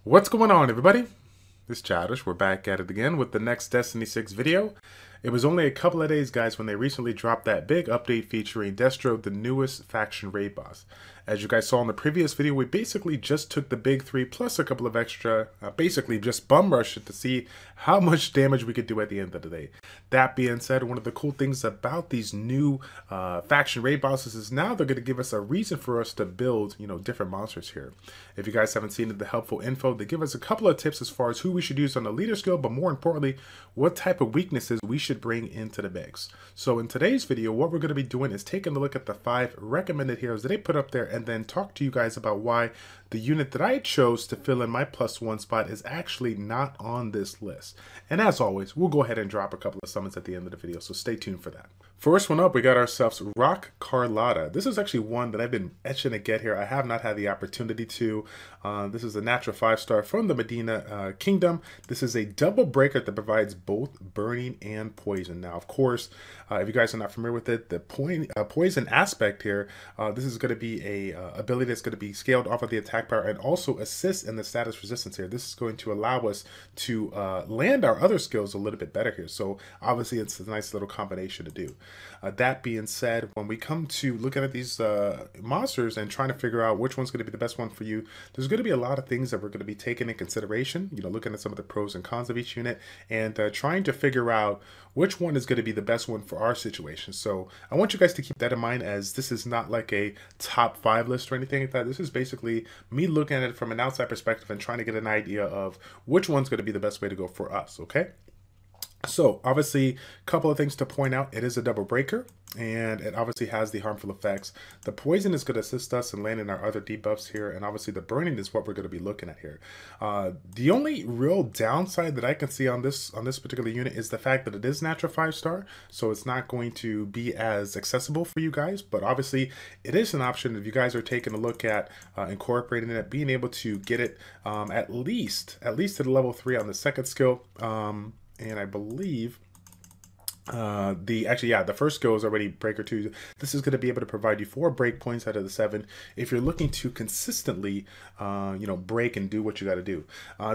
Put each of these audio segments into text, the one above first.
What's going on, everybody? This is Childish. We're back at it again with the next Destiny 6 video. It was only a couple of days, guys, when they recently dropped that big update featuring Destro, the newest faction raid boss. As you guys saw in the previous video, we basically just took the big three plus a couple of extra, basically just bum rushed it to see how much damage we could do at the end of the day. That being said, one of the cool things about these new faction raid bosses is now they're going to give us a reason for us to build, different monsters here. If you guys haven't seen the helpful info, they give us a couple of tips as far as who we should use on the leader skill, but more importantly, what type of weaknesses we should bring into the mix. So in today's video, what we're going to be doing is taking a look at the 5 recommended heroes that they put up there and then talk to you guys about why the unit that I chose to fill in my +1 spot is actually not on this list. And as always, we'll go ahead and drop a couple of summons at the end of the video, so stay tuned for that. First one up, we got ourselves ROC Carlotta. This is actually one that I've been etching to get here. I have not had the opportunity to. This is a natural 5-star from the Medina Kingdom. This is a double breaker that provides both burning and poison. Now, of course, if you guys are not familiar with it, the poison aspect here, this is going to be a ability that's going to be scaled off of the attack power and also assist in the status resistance here. This is going to allow us to land our other skills a little bit better here. So obviously, it's a nice little combination to do. That being said, when we come to looking at these monsters and trying to figure out which one's going to be the best one for you, there's going to be a lot of things that we're going to be taking in consideration, looking at some of the pros and cons of each unit and trying to figure out which one is going to be the best one for our situation. So I want you guys to keep that in mind, as this is not like a top 5 list or anything like that. This is basically me looking at it from an outside perspective and trying to get an idea of which one's going to be the best way to go for us, okay? So obviously, a couple of things to point out. It is a double breaker, and it obviously has the harmful effects. The poison is going to assist us in landing our other debuffs here, and obviously the burning is what we're going to be looking at here. The only real downside that I can see on this particular unit is the fact that it is natural 5-star, so it's not going to be as accessible for you guys. But obviously, it is an option if you guys are taking a look at incorporating it, being able to get it at least to the level 3 on the second skill. And I believe the first skill is already breaker 2. This is going to be able to provide you 4 break points out of the 7 if you're looking to consistently break and do what you got to do.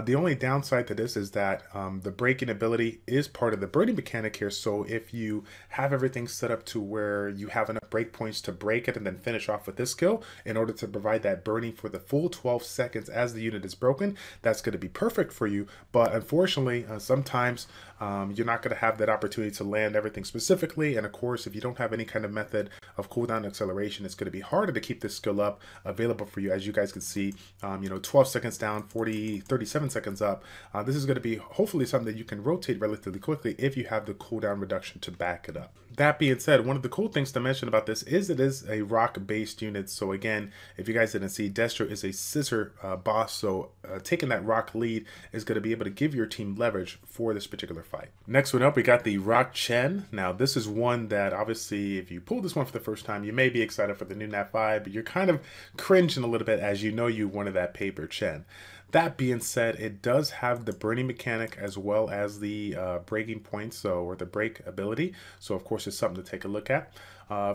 The only downside to this is that the breaking ability is part of the burning mechanic here. So if you have everything set up to where you have enough break points to break it and then finish off with this skill in order to provide that burning for the full 12 seconds as the unit is broken, that's going to be perfect for you. But unfortunately, sometimes you're not going to have that opportunity to land everything specifically, and of course, if you don't have any kind of method of cooldown acceleration, it's going to be harder to keep this skill up available for you. As you guys can see, 12 seconds down, 37 seconds up. This is going to be hopefully something that you can rotate relatively quickly if you have the cooldown reduction to back it up. That being said, one of the cool things to mention about this is it is a rock based unit. So again, if you guys didn't see, Destro is a Scizor boss, so taking that rock lead is going to be able to give your team leverage for this particular fight. Next one up, we got the ROC Chen. Now this is one that obviously if you pull this one for the first time, you may be excited for the new Nat 5, but you're kind of cringing a little bit as you wanted that paper Chen. That being said, it does have the burning mechanic as well as the breaking points, or the break ability. So of course it's something to take a look at.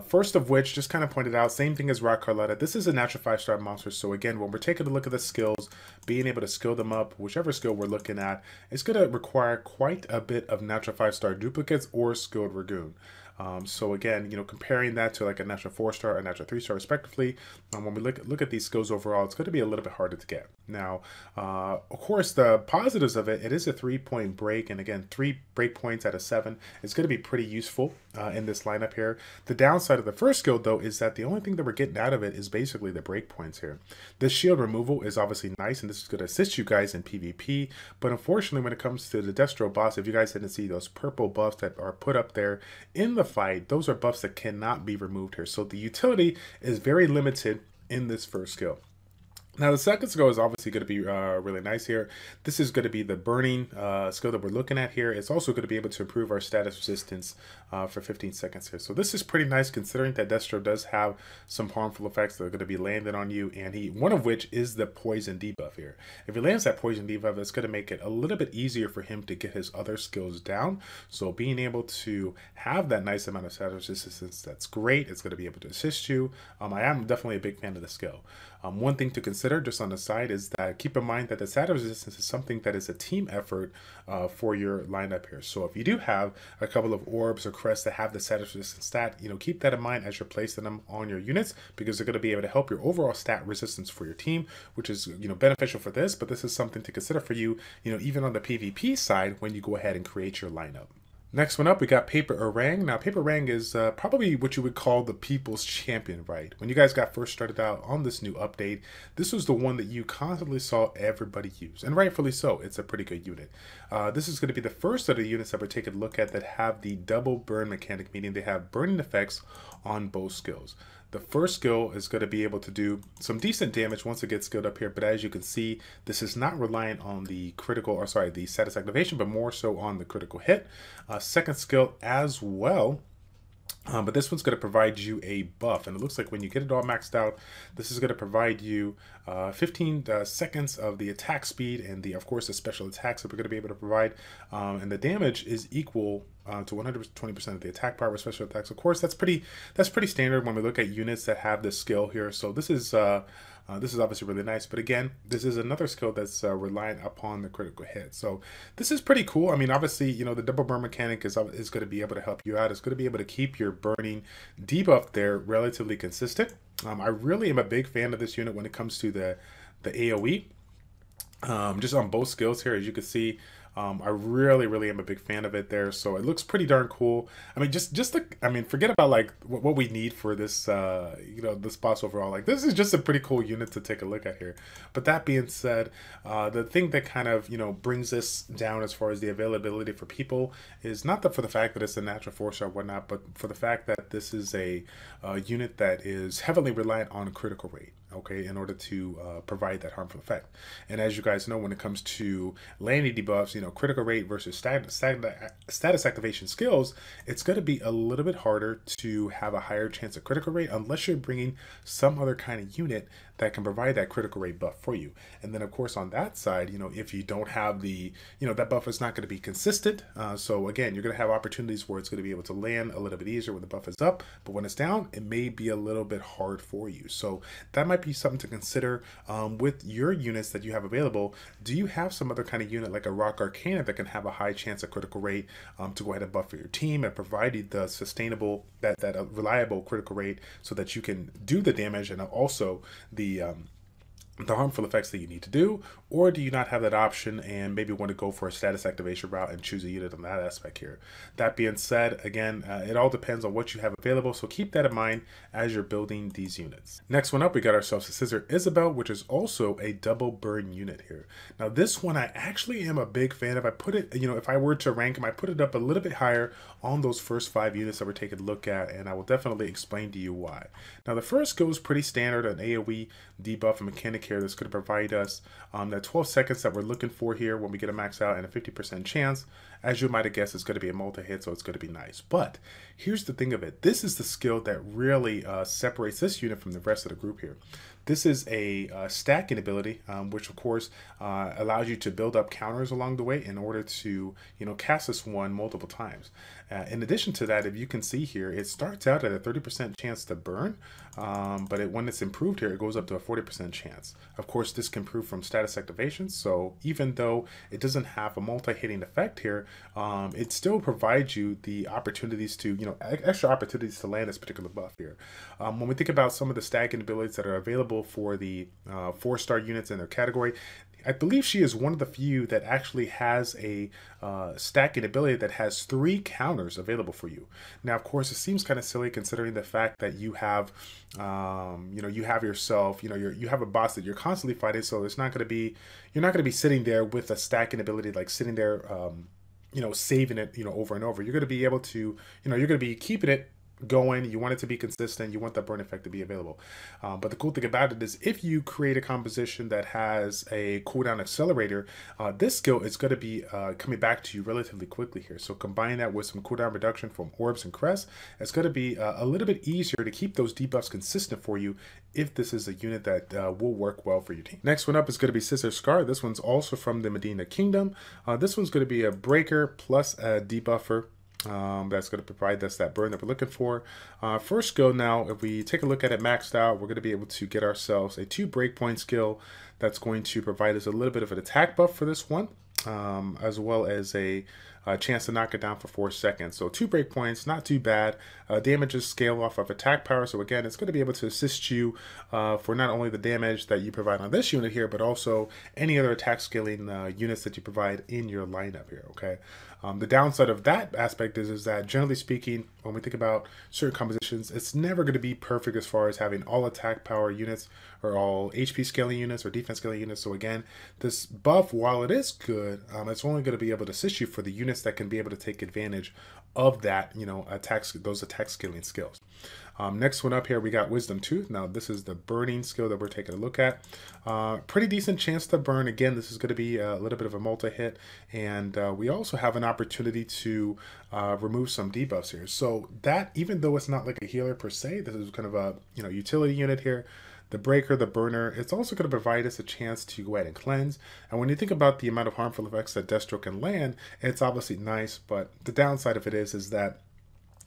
First of which, just kind of pointed out, same thing as ROC Carlotta. This is a natural 5-star monster. So again, when we're taking a look at the skills, being able to skill them up, whichever skill we're looking at, it's going to require quite a bit of natural 5-star duplicates or skilled Ragoon. So again, comparing that to like a natural 4-star or natural 3-star respectively, when we look at these skills overall, it's going to be a little bit harder to get. Now, of course, the positives of it is a 3-point break, and again, 3 break points out of 7. It's going to be pretty useful in this lineup here. The downside of the first skill, though, is that the only thing that we're getting out of it is basically the break points here. This shield removal is obviously nice, and this is going to assist you guys in PvP, but unfortunately, when it comes to the Destro boss, if you guys didn't see those purple buffs that are put up there in the fight, those are buffs that cannot be removed here. So the utility is very limited in this first skill. Now the second skill is obviously going to be really nice here. This is going to be the burning skill that we're looking at here. It's also going to be able to improve our status resistance for 15 seconds here. So this is pretty nice considering that Destro does have some harmful effects that are going to be landed on you, and one of which is the poison debuff here. If he lands that poison debuff, it's going to make it a little bit easier for him to get his other skills down. So being able to have that nice amount of status resistance, that's great. It's going to be able to assist you. I am definitely a big fan of the skill. One thing to consider just on the side is that keep in mind that the status resistance is something that is a team effort for your lineup here. So if you do have a couple of orbs or crests that have the status resistance stat, keep that in mind as you're placing them on your units, because they're going to be able to help your overall stat resistance for your team, which is beneficial for this. But this is something to consider for you, even on the PvP side when you go ahead and create your lineup. Next one up, we got Paper Orang. Now, Paper Orang is probably what you would call the people's champion, right? When you guys got first started out on this new update, this was the one that you constantly saw everybody use, and rightfully so. It's a pretty good unit. This is going to be the first of the units that we're taking a look at that have the double burn mechanic, meaning they have burning effects on both skills. The first skill is going to be able to do some decent damage once it gets skilled up here, but as you can see, this is not reliant on the the status activation, but more so on the critical hit. Second skill as well. But this one's going to provide you a buff, and it looks like when you get it all maxed out, this is going to provide you 15 seconds of the attack speed and of course the special attacks that we're going to be able to provide, and the damage is equal to 120% of the attack power with special attacks. Of course, that's pretty standard when we look at units that have this skill here. So this is obviously really nice, but again, this is another skill that's reliant upon the critical hit. So this is pretty cool. I mean, obviously, the double burn mechanic is going to be able to help you out. It's going to be able to keep your burning debuff there relatively consistent. I really am a big fan of this unit when it comes to the AoE. Just on both skills here, as you can see, I really am a big fan of it there. So it looks pretty darn cool. I mean, forget about like what we need for this, this boss overall. Like, this is just a pretty cool unit to take a look at here. But that being said, the thing that kind of, brings this down as far as the availability for people is not for the fact that it's a natural 4-star or whatnot, but for the fact that this is a unit that is heavily reliant on critical rate, okay, in order to provide that harmful effect. And as you guys know, when it comes to landing debuffs, critical rate versus status activation skills, it's going to be a little bit harder to have a higher chance of critical rate unless you're bringing some other kind of unit that can provide that critical rate buff for you. And then of course on that side, if you don't have the, that buff is not going to be consistent. So again, you're going to have opportunities where it's going to be able to land a little bit easier when the buff is up, but when it's down, it may be a little bit hard for you. So that might be something to consider with your units that you have available. Do you have some other kind of unit like a ROC Arcana that can have a high chance of critical rate to go ahead and buff for your team and provide you the sustainable, that reliable critical rate so that you can do the damage and also the harmful effects that you need to do? Or do you not have that option and maybe want to go for a status activation route and choose a unit on that aspect here? That being said, again, it all depends on what you have available, so keep that in mind as you're building these units. Next one up, we got ourselves a Scizor Isabel, which is also a double burn unit here. Now this one I actually am a big fan of. I put it, if I were to rank them, I put it up a little bit higher on those first 5 units that we're taking a look at, and I will definitely explain to you why. Now the first goes pretty standard, an AoE debuff and mechanic here that's going to provide us that 12 seconds that we're looking for here when we get a max out, and a 50% chance. As you might have guessed, it's going to be a multi-hit, so it's going to be nice. But here's the thing of it. This is the skill that really separates this unit from the rest of the group here. This is a stacking ability, which of course allows you to build up counters along the way in order to, cast this one multiple times. In addition to that, if you can see here, it starts out at a 30% chance to burn, but when it's improved here, it goes up to a 40% chance. Of course, this can improve from status activations, so even though it doesn't have a multi-hitting effect here, it still provides you the opportunities to, extra opportunities to land this particular buff here. When we think about some of the stacking abilities that are available for the 4-star units in their category, I believe she is one of the few that actually has a stacking ability that has 3 counters available for you. Now, of course, it seems kind of silly considering the fact that you have, you have yourself, you have a boss that you're constantly fighting. So it's not going to be, you're not going to be sitting there with a stacking ability, like sitting there, saving it, over and over. You're going to be able to, you're going to be keeping it going. You want it to be consistent. You want that burn effect to be available. But the cool thing about it is if you create a composition that has a cooldown accelerator, this skill is going to be coming back to you relatively quickly here. So combine that with some cooldown reduction from orbs and crests, it's going to be a little bit easier to keep those debuffs consistent for you if this is a unit that will work well for your team. Next one up is going to be Scizor Scar. This one's also from the Medina Kingdom. This one's going to be a breaker plus a debuffer. That's going to provide us that burn that we're looking for. First skill now, if we take a look at it maxed out, we're going to be able to get ourselves a 2 breakpoint skill that's going to provide us a little bit of an attack buff for this one, as well as a chance to knock it down for 4 seconds. So 2 breakpoints, not too bad. Damages scale off of attack power, so again, it's going to be able to assist you for not only the damage that you provide on this unit here, but also any other attack scaling units that you provide in your lineup here, okay? The downside of that aspect is that generally speaking, when we think about certain compositions, it's never going to be perfect as far as having all attack power units or all HP scaling units or defense scaling units. So again, this buff, while it is good, it's only going to be able to assist you for the units that can be able to take advantage of that, you know, those attack scaling skills. Next one up here, we got Wisdom Tooth. Now, this is the burning skill that we're taking a look at. Pretty decent chance to burn. Again, this is going to be a little bit of a multi-hit, and we also have an opportunity to remove some debuffs here. So that, even though it's not like a healer per se, this is kind of a, you know, utility unit here. The breaker, the burner, it's also going to provide us a chance to go ahead and cleanse. And when you think about the amount of harmful effects that Destro can land, it's obviously nice, but the downside of it is that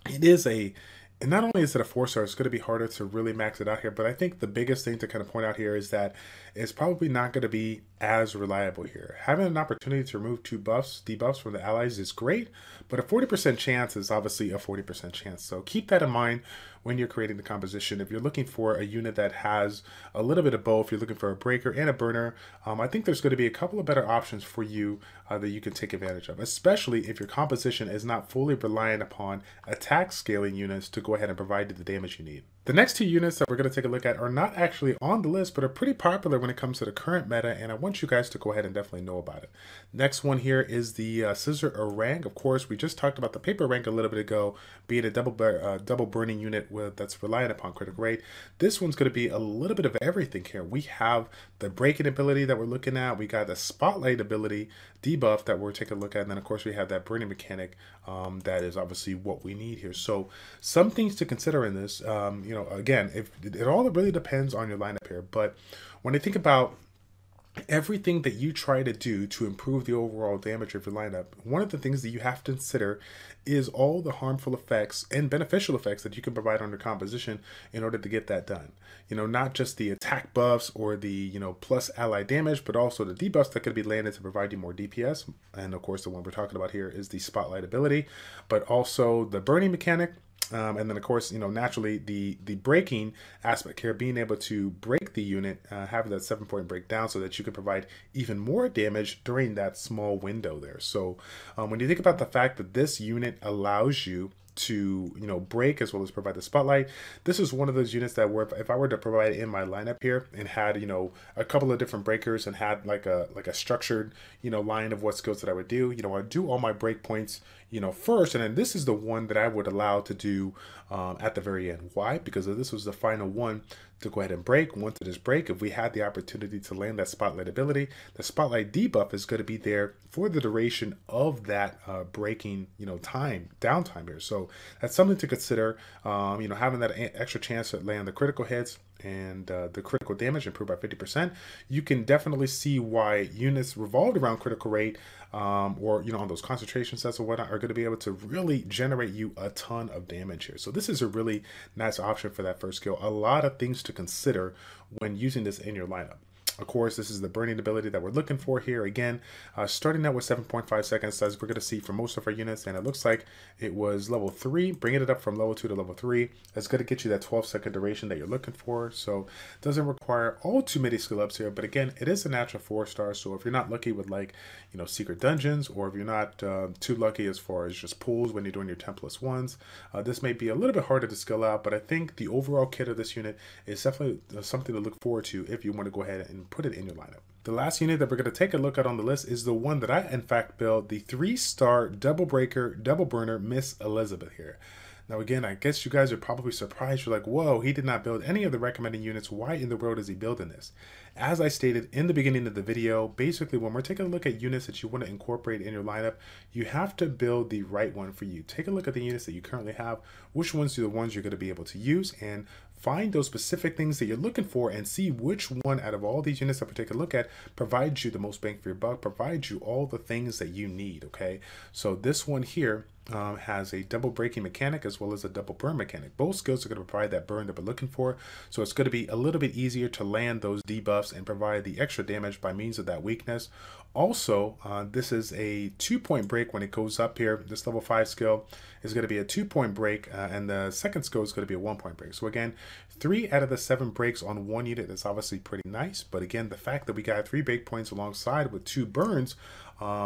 it is and not only is it a 4-star, it's going to be harder to really max it out here, but I think the biggest thing to kind of point out here is that it's probably not going to be as reliable here. Having an opportunity to remove 2 debuffs from the allies is great, but a 40% chance is obviously a 40% chance. So keep that in mind when you're creating the composition. If you're looking for a unit that has a little bit of both, you're looking for a breaker and a burner, I think there's going to be a couple of better options for you that you can take advantage of, especially if your composition is not fully reliant upon attack scaling units to go ahead and provide you the damage you need. The next 2 units that we're going to take a look at are not actually on the list, but are pretty popular when it comes to the current meta, and I want you guys to go ahead and definitely know about it. Next one here is the Scizor Rag. Of course, we just talked about the paper rank a little bit ago, being a double burning unit that's reliant upon critical rate. This one's going to be a little bit of everything here. We have the breaking ability that we're looking at. We got the spotlight ability debuff that we're taking a look at, and then of course we have that burning mechanic that is obviously what we need here. So some things to consider in this, you know, again, if it all really depends on your lineup here, but when I think about everything that you try to do to improve the overall damage of your lineup, one of the things that you have to consider is all the harmful effects and beneficial effects that you can provide on your composition in order to get that done. You know, not just the attack buffs or the, you know, plus ally damage, but also the debuffs that could be landed to provide you more DPS. And of course, the one we're talking about here is the spotlight ability, but also the burning mechanic. And then, of course, you know, naturally the breaking aspect here, being able to break the unit, having that 7-point breakdown so that you can provide even more damage during that small window there. So when you think about the fact that this unit allows you to, you know, break as well as provide the spotlight, this is one of those units that were, if I were to provide it in my lineup here and had, you know, a couple of different breakers and had like a structured, you know, line of what skills that I would do, you know, I'd do all my break points, you know, first, and then this is the one that I would allow to do at the very end. Why? Because if this was the final one to go ahead and break, once it is break, if we had the opportunity to land that spotlight ability, the spotlight debuff is going to be there for the duration of that breaking, you know, downtime here. So that's something to consider. You know, having that extra chance to land the critical hits and the critical damage improved by 50%, you can definitely see why units revolved around critical rate or, you know, on those concentration sets or whatnot are going to be able to really generate you a ton of damage here. So this is a really nice option for that first skill. A lot of things to consider when using this in your lineup. Of course, this is the burning ability that we're looking for here. Again, starting out with 7.5 seconds, as we're going to see for most of our units, and it looks like it was level 3, bringing it up from level 2 to level 3. That's going to get you that 12-second duration that you're looking for. So it doesn't require all too many skill ups here, but again, it is a natural 4-star. So if you're not lucky with, like, you know, secret dungeons, or if you're not too lucky as far as just pulls when you're doing your 10+1s, this may be a little bit harder to skill out, but I think the overall kit of this unit is definitely something to look forward to if you want to go ahead and put it in your lineup. The last unit that we're going to take a look at on the list is the one that I in fact built, the 3-star double breaker, double burner, Miss Elizabeth here. Now again, I guess you guys are probably surprised. You're like, whoa, he did not build any of the recommended units. Why in the world is he building this? As I stated in the beginning of the video, basically when we're taking a look at units that you want to incorporate in your lineup, you have to build the right one for you. Take a look at the units that you currently have, which ones are the ones you're going to be able to use, and find those specific things that you're looking for and see which one out of all these units that we're taking a look at provides you the most bang for your buck, provides you all the things that you need, okay? So this one here has a double braking mechanic as well as a double burn mechanic. Both skills are going to provide that burn that we're looking for, so it's going to be a little bit easier to land those debuffs and provide the extra damage by means of that weakness. Also, this is a 2-point break when it goes up here. This level 5 skill is going to be a 2-point break, and the second skill is going to be a 1-point break. So again, 3 out of the 7 breaks on one unit is obviously pretty nice, but again, the fact that we got 3 break points alongside with 2 burns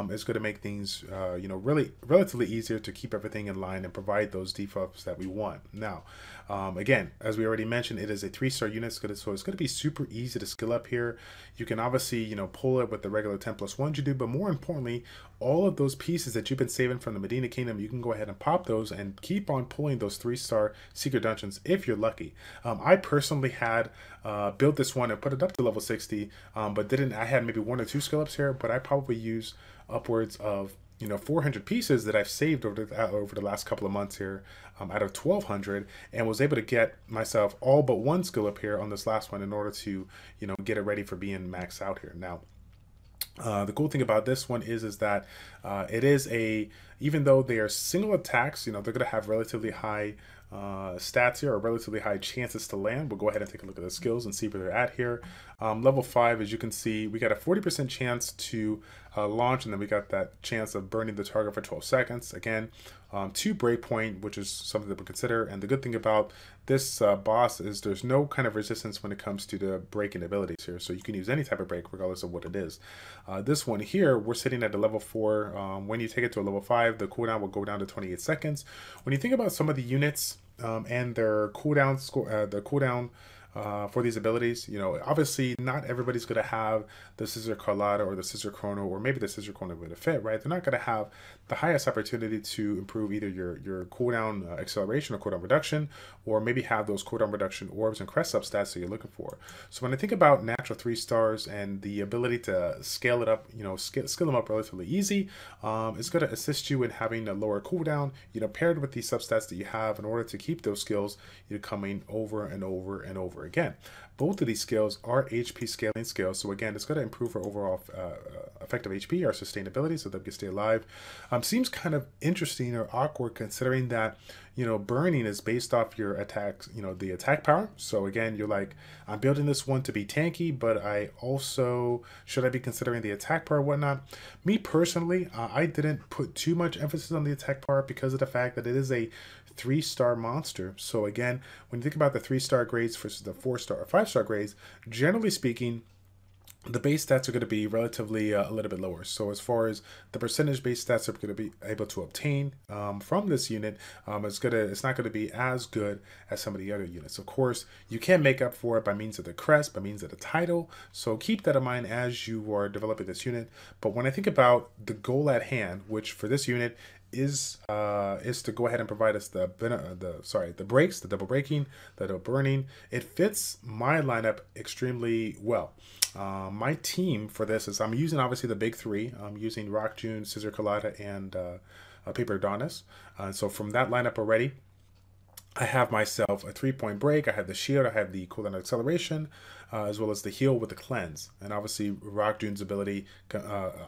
is going to make things really relatively easier to keep everything in line and provide those debuffs that we want. Now, again, as we already mentioned, it is a 3-star unit, so it's going to be super easy to skill up here. You can obviously pull it with the regular 10+1s you do, but more importantly, all of those pieces that you've been saving from the Medina Kingdom, you can go ahead and pop those and keep on pulling those 3-star secret dungeons if you're lucky. I personally had built this one and put it up to level 60, but didn't. I had maybe 1 or 2 skill ups here, but I probably used upwards of 400 pieces that I've saved over the last couple of months here, out of 1,200, and was able to get myself all but 1 skill up here on this last one in order to get it ready for being maxed out here. Now, the cool thing about this one is that it is even though they are single attacks, they're going to have relatively high stats here, or relatively high chances to land. We'll go ahead and take a look at the skills and see where they're at here. Level 5, as you can see, we got a 40% chance to launch, and then we got that chance of burning the target for 12 seconds. Again, 2 breakpoint, which is something that we consider. And the good thing about this boss is there's no kind of resistance when it comes to the breaking abilities here, so you can use any type of break regardless of what it is. This one here, we're sitting at a level 4. When you take it to a level 5, the cooldown will go down to 28 seconds. When you think about some of the units and their cooldown for these abilities, obviously not everybody's going to have the Scizor Carlotta or the Scizor Chrono, or maybe the Scizor Chrono with a fit, right? They're not going to have the highest opportunity to improve either your cooldown acceleration or cooldown reduction, or maybe have those cooldown reduction orbs and crest up stats that you're looking for. So when I think about natural 3 stars and the ability to scale it up, scale them up relatively easy, it's going to assist you in having a lower cooldown, paired with the substats that you have in order to keep those skills coming over and over and over again. Both of these skills are HP scaling skills, so again, it's going to improve our overall effective HP, our sustainability, so that we can stay alive. Seems kind of interesting or awkward considering that burning is based off your attacks, the attack power. So again, you're like, I'm building this one to be tanky, but I also, should I be considering the attack power or whatnot? Me personally, I didn't put too much emphasis on the attack power because of the fact that it is a 3-star monster. So again, when you think about the 3-star grades versus the 4-star or 5-star grades, generally speaking, the base stats are going to be relatively a little bit lower. So as far as the percentage base stats that we're going to be able to obtain from this unit, it's not going to be as good as some of the other units. Of course, you can make up for it by means of the crest, by means of the title. So keep that in mind as you are developing this unit. But when I think about the goal at hand, which for this unit is to go ahead and provide us the breaks, the double breaking, the double burning, it fits my lineup extremely well. My team for this is, I'm using obviously the big 3. I'm using ROC Chen, Scizor Carlotta, and Paper Adonis. So from that lineup already, I have myself a 3-point break. I have the shield. I have the cooldown acceleration, as well as the heal with the cleanse, and obviously ROC Chen's ability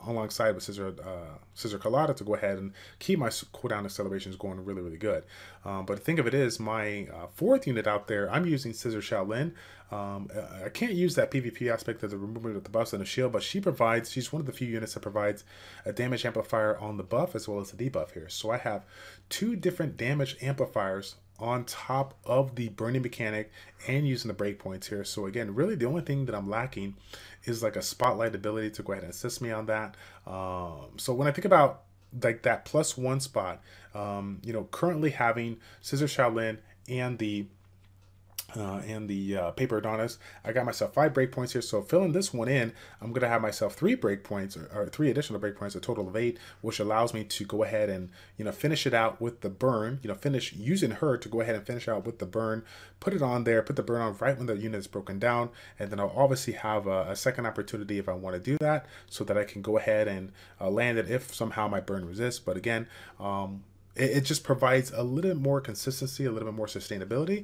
alongside with Scizor Carlotta to go ahead and keep my cooldown accelerations going really, really good. But the thing of it is, my 4th unit out there, I'm using Scizor Shaolin. I can't use that PvP aspect of the removal of the buffs and the shield, but she's one of the few units that provides a damage amplifier on the buff as well as the debuff here. So I have 2 different damage amplifiers on top of the burning mechanic and using the breakpoints here. So again, really the only thing that I'm lacking is like a spotlight ability to go ahead and assist me on that. So when I think about like that +1 spot, currently having Scizor Shaolin and the Paper Adonis, I got myself 5 breakpoints here. So filling this one in, I'm going to have myself 3 breakpoints, or 3 additional breakpoints, a total of 8, which allows me to go ahead and, finish it out with the burn, finish using her to go ahead and finish out with the burn, put it on there, put the burn on right when the unit is broken down. And then I'll obviously have a second opportunity if I want to do that, so that I can go ahead and land it if somehow my burn resists. But again, it just provides a little bit more consistency, a little bit more sustainability.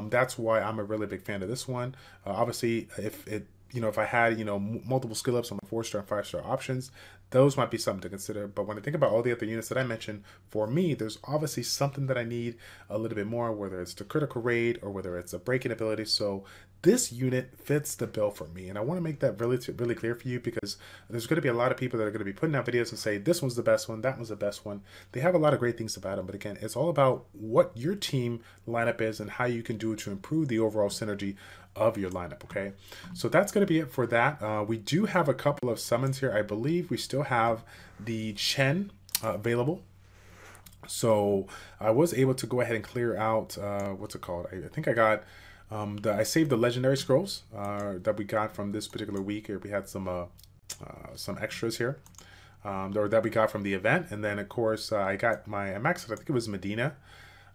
That's why I'm a really big fan of this one. Obviously, if it if I had, multiple skill ups on the 4-star and 5-star options, those might be something to consider. But when I think about all the other units that I mentioned, for me, there's obviously something that I need a little bit more, whether it's the critical rate or whether it's a breaking ability. So this unit fits the bill for me. And I want to make that really clear for you, because there's going to be a lot of people that are going to be putting out videos and say, this one's the best one, that one's the best one. They have a lot of great things about them. But again, it's all about what your team lineup is and how you can do it to improve the overall synergy of your lineup. Okay, so that's going to be it for that. We do have a couple of summons here. I believe we still have the Chen available. So I was able to go ahead and clear out, what's it called? I think I got, I saved the legendary scrolls that we got from this particular week. Here we had some extras here or that we got from the event. And then of course I got I maxed out, I think it was Medina.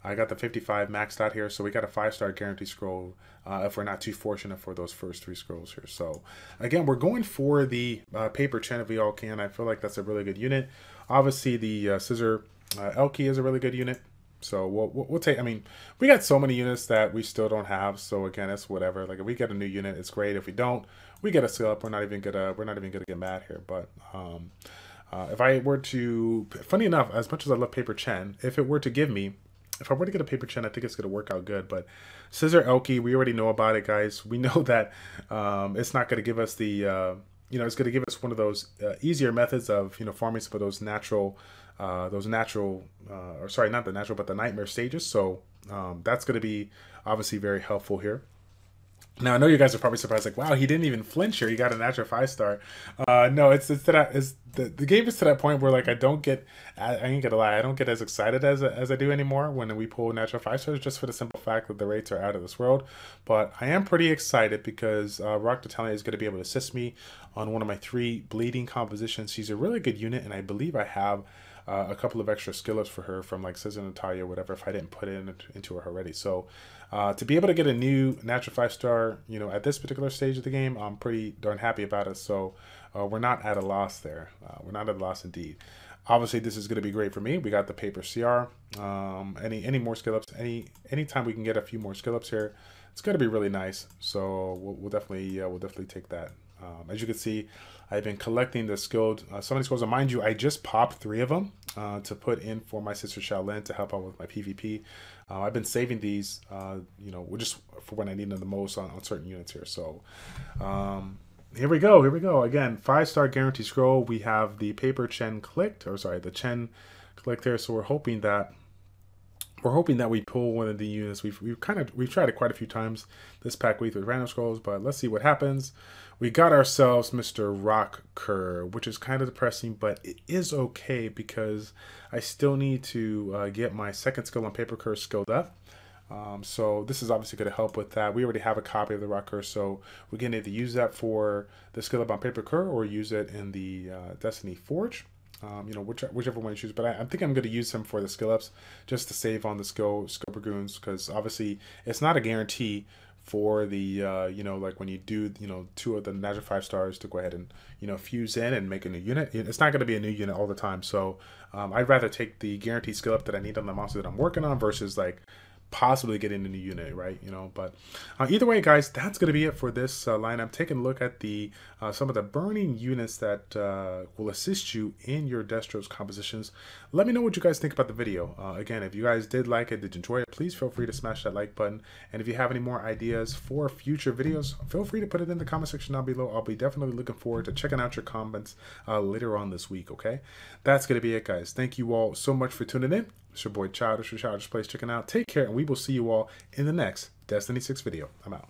I got the 55 maxed out here, so we got a 5-star guarantee scroll if we're not too fortunate for those first 3 scrolls here. So again, we're going for the Paper Chen if we all can. I feel like that's a really good unit. Obviously the Scizor Elky is a really good unit. So we'll take, I mean, we got so many units that we still don't have. So again, it's whatever. Like if we get a new unit, it's great. If we don't, we get a skill up. We're not even gonna get mad here. But if I were to, funny enough, as much as I love Paper Chen, if I were to get a Paper Chen, I think it's going to work out good. But Scizor Elky, we already know about it, guys. We know that it's not going to give us the, it's going to give us one of those easier methods of, farming some of those natural, or sorry, not the natural, but the nightmare stages. So that's going to be obviously very helpful here. Now, I know you guys are probably surprised, like, wow, he didn't even flinch here. He got a natural 5-star. No, it's the game is to that point where, like, I ain't gonna lie, I don't get as excited as I do anymore when we pull natural 5-stars, just for the simple fact that the rates are out of this world. But I am pretty excited because ROC Chen is going to be able to assist me on one of my 3 bleeding compositions. She's a really good unit, and I believe I have a couple of extra skill ups for her from like Scizor Natalia or whatever if I didn't put it into her already. So to be able to get a new natural 5-star, at this particular stage of the game, I'm pretty darn happy about it. So we're not at a loss there. We're not at a loss indeed. Obviously, this is going to be great for me. We got the Paper CR. Any more skill ups? Anytime we can get a few more skill ups here, it's going to be really nice. So we'll definitely take that. As you can see, I've been collecting the skilled summoning scrolls. And mind you, I just popped 3 of them to put in for my sister Shaolin to help out with my PvP. I've been saving these, just for when I need them the most on certain units here. So here we go. Again, 5-star guarantee scroll. We have the Paper Chen clicked, or sorry, the Chen clicked here. So we're hoping that we pull one of the units. We've tried it quite a few times this pack week with random scrolls, but let's see what happens. We got ourselves Mr. Rock Kerr, which is kind of depressing, but it is okay because I still need to get my second skill on Paper Kerr skilled up. So this is obviously going to help with that. We already have a copy of the Rock Kerr, so we can either use that for the skill up on Paper Kerr or use it in the Destiny Forge. Whichever one you choose, but I think I'm going to use them for the skill ups just to save on the skill dragoons, because obviously it's not a guarantee for the like when you do 2 of the natural 5-stars to go ahead and fuse in and make a new unit. It's not going to be a new unit all the time, so I'd rather take the guaranteed skill up that I need on the monster that I'm working on versus like possibly getting a new unit, right? But either way, guys, that's going to be it for this lineup. Taking a look at the some of the burning units that will assist you in your Destro's compositions. Let me know what you guys think about the video. Again, if you guys did like it, did enjoy it, please feel free to smash that like button. And if you have any more ideas for future videos, feel free to put it in the comment section down below. I'll be definitely looking forward to checking out your comments later on this week, okay? That's going to be it, guys. Thank you all so much for tuning in. It's your boy Childish, ChildishPlays checking out. Take care, and we will see you all in the next Destiny 6 video. I'm out.